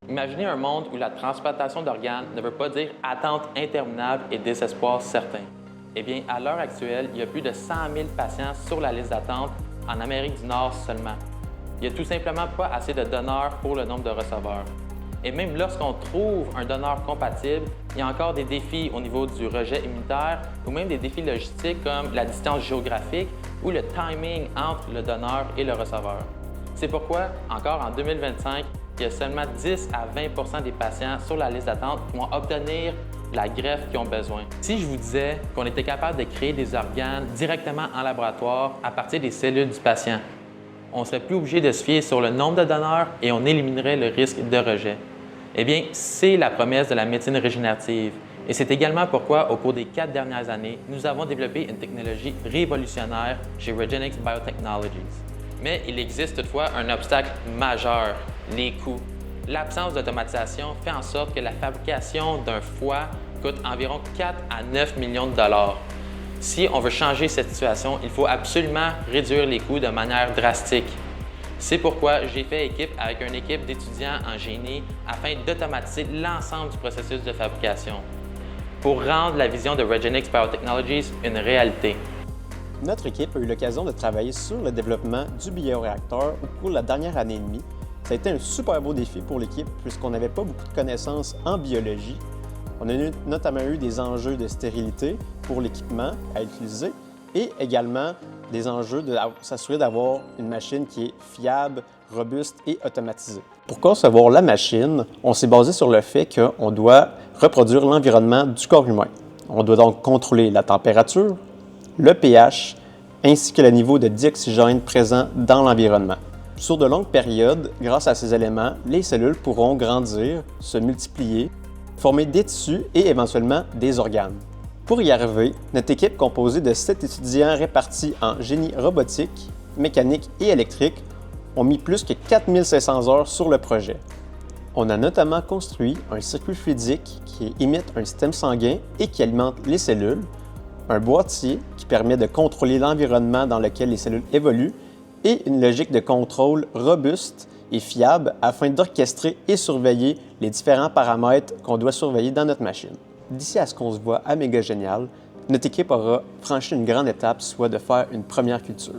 Imaginez un monde où la transplantation d'organes ne veut pas dire attente interminable et désespoir certain. Eh bien, à l'heure actuelle, il y a plus de 100 000 patients sur la liste d'attente en Amérique du Nord seulement. Il n'y a tout simplement pas assez de donneurs pour le nombre de receveurs. Et même lorsqu'on trouve un donneur compatible, il y a encore des défis au niveau du rejet immunitaire ou même des défis logistiques comme la distance géographique ou le timing entre le donneur et le receveur. C'est pourquoi, encore en 2025, il y a seulement 10 à 20 des patients sur la liste d'attente qui vont obtenir la greffe qu'ils ont besoin. Si je vous disais qu'on était capable de créer des organes directement en laboratoire à partir des cellules du patient, on ne serait plus obligé de se fier sur le nombre de donneurs et on éliminerait le risque de rejet. Eh bien, c'est la promesse de la médecine régénérative. Et c'est également pourquoi, au cours des 4 dernières années, nous avons développé une technologie révolutionnaire chez Regenxbio Biotechnologies. Mais il existe toutefois un obstacle majeur, les coûts. L'absence d'automatisation fait en sorte que la fabrication d'un foie coûte environ 4 à 9 millions de dollars. Si on veut changer cette situation, il faut absolument réduire les coûts de manière drastique. C'est pourquoi j'ai fait équipe avec une équipe d'étudiants en génie afin d'automatiser l'ensemble du processus de fabrication pour rendre la vision de Regenxbio Biotechnologies une réalité. Notre équipe a eu l'occasion de travailler sur le développement du bioréacteur au cours de la dernière année et demie. Ça a été un super beau défi pour l'équipe puisqu'on n'avait pas beaucoup de connaissances en biologie. On a notamment eu des enjeux de stérilité pour l'équipement à utiliser et également des enjeux de s'assurer d'avoir une machine qui est fiable, robuste et automatisée. Pour concevoir la machine, on s'est basé sur le fait qu'on doit reproduire l'environnement du corps humain. On doit donc contrôler la température, le pH, ainsi que le niveau de dioxygène présent dans l'environnement. Sur de longues périodes, grâce à ces éléments, les cellules pourront grandir, se multiplier, former des tissus et éventuellement des organes. Pour y arriver, notre équipe composée de 7 étudiants répartis en génie robotique, mécanique et électrique ont mis plus que 4500 heures sur le projet. On a notamment construit un circuit fluidique qui imite un système sanguin et qui alimente les cellules, un boîtier qui permet de contrôler l'environnement dans lequel les cellules évoluent et une logique de contrôle robuste et fiable afin d'orchestrer et surveiller les différents paramètres qu'on doit surveiller dans notre machine. D'ici à ce qu'on se voit à Méga Génial, notre équipe aura franchi une grande étape, soit de faire une première culture.